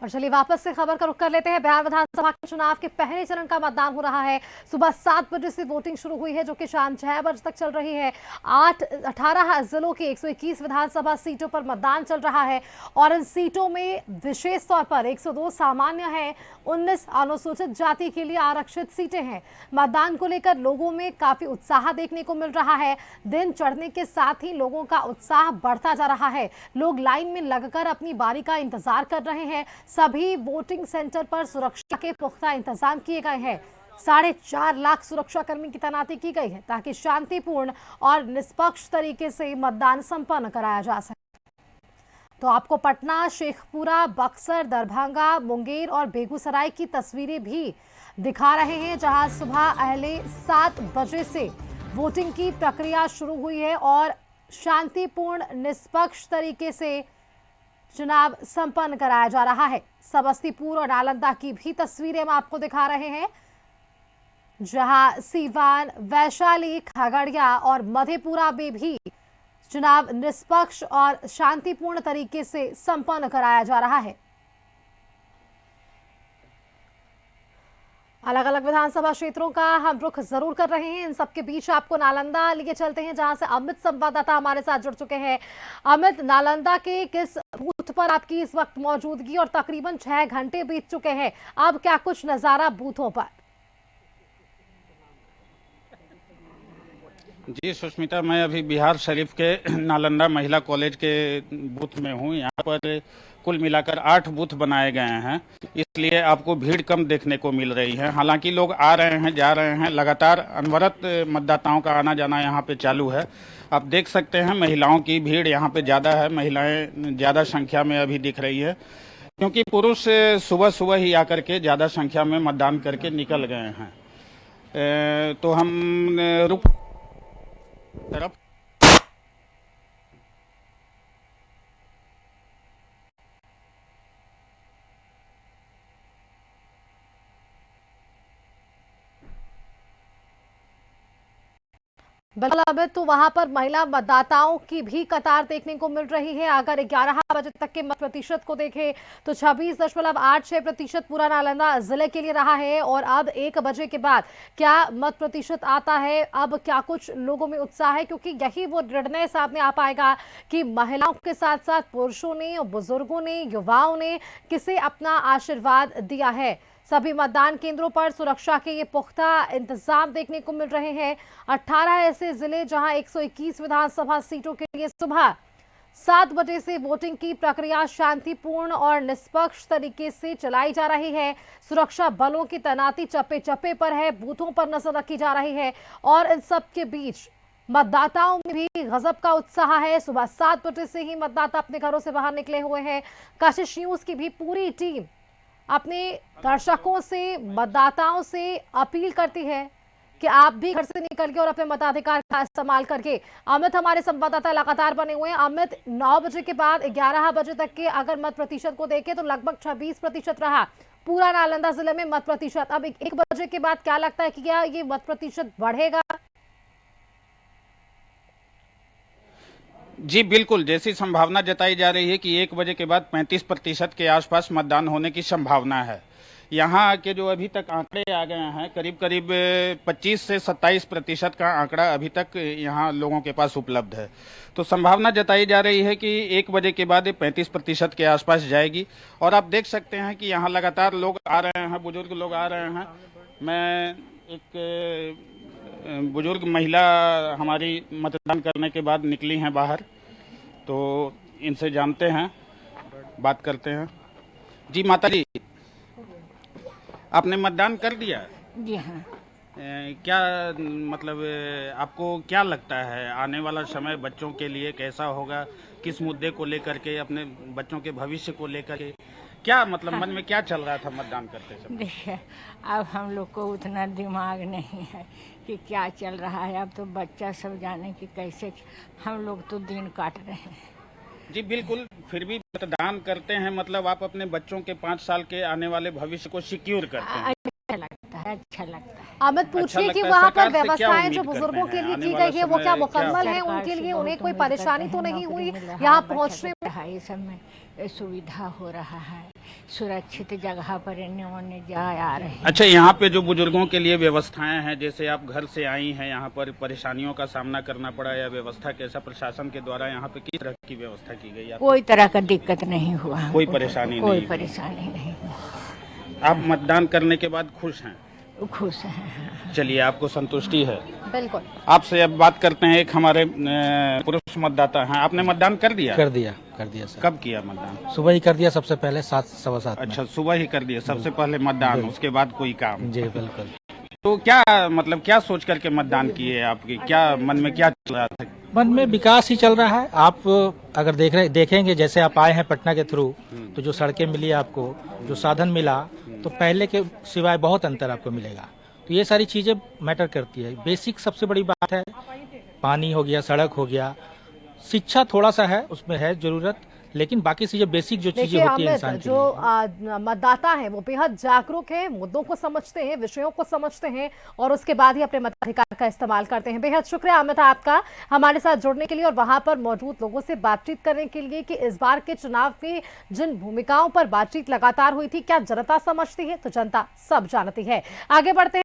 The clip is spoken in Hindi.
और चलिए वापस से खबर का रुख कर लेते हैं। बिहार विधानसभा के चुनाव के पहले चरण का मतदान हो रहा है। सुबह 7 बजे से वोटिंग शुरू हुई है, जो कि शाम 6 बजे तक चल रही है। 18 जिलों की 121 विधानसभा सीटों पर मतदान चल रहा है और इन सीटों में विशेष तौर पर 102 सामान्य है, 19 अनुसूचित जाति के लिए आरक्षित सीटें हैं। मतदान को लेकर लोगों में काफी उत्साह देखने को मिल रहा है। दिन चढ़ने के साथ ही लोगों का उत्साह बढ़ता जा रहा है। लोग लाइन में लगकर अपनी बारी का इंतजार कर रहे हैं। सभी वोटिंग सेंटर पर सुरक्षा के पुख्ता इंतजाम किए गए हैं। 4.5 लाख सुरक्षा कर्मी की तैनाती की गई है, ताकि शांतिपूर्ण और निष्पक्ष तरीके से मतदान संपन्न कराया जा सके। तो आपको पटना, शेखपुरा, बक्सर, दरभंगा, मुंगेर और बेगूसराय की तस्वीरें भी दिखा रहे हैं, जहां सुबह अहले 7 बजे से वोटिंग की प्रक्रिया शुरू हुई है और शांतिपूर्ण निष्पक्ष तरीके से चुनाव संपन्न कराया जा रहा है। समस्तीपुर और नालंदा की भी तस्वीरें हम आपको दिखा रहे हैं, जहां सीवान, वैशाली, खगड़िया और मधेपुरा में भी चुनाव निष्पक्ष और शांतिपूर्ण तरीके से संपन्न कराया जा रहा है। अलग अलग विधानसभा क्षेत्रों का हम रुख जरूर कर रहे हैं। इन सबके बीच आपको नालंदा लिए चलते हैं, जहां से अमित संवाददाता हमारे साथ जुड़ चुके हैं। अमित, नालंदा के किस बूथ पर आपकी इस वक्त मौजूदगी और तकरीबन 6 घंटे बीत चुके हैं, अब क्या कुछ नजारा बूथों पर? जी सुष्मिता, मैं अभी बिहार शरीफ के नालंदा महिला कॉलेज के बूथ में हूँ। यहाँ पर कुल मिलाकर 8 बूथ बनाए गए हैं, इसलिए आपको भीड़ कम देखने को मिल रही है। हालांकि लोग आ रहे हैं, जा रहे हैं, लगातार अनवरत मतदाताओं का आना जाना यहाँ पे चालू है। आप देख सकते हैं महिलाओं की भीड़ यहाँ पे ज़्यादा है, महिलाएं ज़्यादा संख्या में अभी दिख रही है, क्योंकि पुरुष सुबह सुबह ही आकर के ज़्यादा संख्या में मतदान करके निकल गए हैं। तो हम रुक तरफ बिल्कुल अमित, तो वहां पर महिला मतदाताओं की भी कतार देखने को मिल रही है। अगर 11 बजे तक के मत प्रतिशत को देखें तो 26.86% पूरा नालंदा जिले के लिए रहा है। और अब 1 बजे के बाद क्या मत प्रतिशत आता है, अब क्या कुछ लोगों में उत्साह है, क्योंकि यही वो निर्णय सामने आ पाएगा कि महिलाओं के साथ साथ पुरुषों ने, बुजुर्गों ने, युवाओं ने किसे अपना आशीर्वाद दिया है। सभी मतदान केंद्रों पर सुरक्षा के ये पुख्ता इंतजाम देखने को मिल रहे हैं। 18 ऐसे जिले जहां 121 विधानसभा सीटों के लिए सुबह 7 बजे से वोटिंग की प्रक्रिया शांतिपूर्ण और निष्पक्ष तरीके से चलाई जा रही है। सुरक्षा बलों की तैनाती चप्पे चप्पे पर है, बूथों पर नजर रखी जा रही है और इन सब के बीच मतदाताओं में भी गजब का उत्साह है। सुबह 7 बजे से ही मतदाता अपने घरों से बाहर निकले हुए हैं। कशिश न्यूज की भी पूरी टीम अपने दर्शकों से, मतदाताओं से अपील करती है कि आप भी घर से निकल के और अपने मताधिकार का इस्तेमाल करके। अमित, हमारे संवाददाता लगातार बने हुए हैं। अमित, 9 बजे के बाद 11 बजे तक के अगर मत प्रतिशत को देखें तो लगभग 26% रहा पूरा नालंदा जिले में मत प्रतिशत। अब 1 बजे के बाद क्या लगता है कि क्या ये मत प्रतिशत बढ़ेगा? जी बिल्कुल, जैसी संभावना जताई जा रही है कि 1 बजे के बाद 35% के आसपास मतदान होने की संभावना है। यहाँ के जो अभी तक आंकड़े आ गए हैं, करीब करीब 25 से 27% का आंकड़ा अभी तक यहाँ लोगों के पास उपलब्ध है। तो संभावना जताई जा रही है कि 1 बजे के बाद 35% के आसपास जाएगी। और आप देख सकते हैं कि यहाँ लगातार लोग आ रहे हैं, बुजुर्ग लोग आ रहे हैं। मैं एक बुजुर्ग महिला हमारी मतदान करने के बाद निकली हैं बाहर, तो इनसे जानते हैं, बात करते हैं। जी माता जी, आपने मतदान कर दिया? जी हाँ। क्या मतलब आपको क्या लगता है आने वाला समय बच्चों के लिए कैसा होगा? किस मुद्दे को लेकर के, अपने बच्चों के भविष्य को लेकर के क्या मतलब मन में क्या चल रहा था मतदान करते समय? देखिए, अब हम लोग को उतना दिमाग नहीं है कि क्या चल रहा है। अब तो बच्चा सब जाने कि कैसे हम लोग तो दिन काट रहे हैं। जी बिल्कुल, फिर भी मतदान करते हैं, मतलब आप अपने बच्चों के 5 साल के आने वाले भविष्य को सिक्योर करते हैं। अच्छा लगता है। अमित पूछिए कि लगता है, वहाँ पर सरकार से क्या व्यवस्थाएं उम्मीद जो करते बुजुर्गों के हैं? लिए आने की वाला गई है वो समय क्या क्या मुकम्मल है? सरकार उनके से लिए बहुत उन्हें कोई उम्मीद करते परेशानी तो हैं, नहीं नौकरी हुई मिल रहा यहाँ है, पहुँचने बच्चों को पढ़ाई सब में सुविधा हो रहा है, सुरक्षित जगह पर इन्हें उन्हें जा आ रहे हैं। अच्छा, यहाँ पे जो बुजुर्गों के लिए व्यवस्थाएं हैं, जैसे आप घर से आई हैं, यहाँ पर परेशानियों का सामना करना पड़ा या व्यवस्था कैसा प्रशासन के द्वारा यहाँ पे किस तरह की व्यवस्था की गई? कोई तरह का दिक्कत नहीं हुआ हमको, कोई परेशानी कोई नहीं। परेशानी नहीं, आप मतदान करने के बाद खुश हैं? खुश हैं। चलिए, आपको संतुष्टि है। बिल्कुल। आपसे अब बात करते हैं, एक हमारे पुरुष मतदाता हैं। आपने मतदान कर दिया? कर दिया सर। कब किया मतदान? सुबह ही कर दिया, सबसे पहले 7:15 में। अच्छा, सुबह ही कर दिया, सबसे पहले मतदान, उसके बाद कोई काम? जी बिल्कुल। तो क्या मतलब क्या सोच करके मतदान किए? आपके क्या मन में क्या चल रहा था? मन में विकास ही चल रहा है। आप अगर देखेंगे, जैसे आप आए हैं पटना के थ्रू, तो जो सड़कें मिली आपको, जो साधन मिला, तो पहले के सिवाय बहुत अंतर आपको मिलेगा। तो ये सारी चीजें मैटर करती है। बेसिक सबसे बड़ी बात है, पानी हो गया, सड़क हो गया, शिक्षा थोड़ा सा है, उसमें है जरूरत, लेकिन बाकी चीजें बेसिक जो चीजें देखिए होती है अमित, इंसान के जो लिए। मतदाता हैं वो बेहद जागरूक हैं, मुद्दों को समझते हैं, विषयों को समझते हैं और उसके बाद ही अपने मताधिकार का इस्तेमाल करते हैं। बेहद शुक्रिया अमित आपका हमारे साथ जुड़ने के लिए और वहां पर मौजूद लोगों से बातचीत करने के लिए कि इस बार के चुनाव में जिन भूमिकाओं पर बातचीत लगातार हुई थी, क्या जनता समझती है? तो जनता सब जानती है। आगे बढ़ते हैं।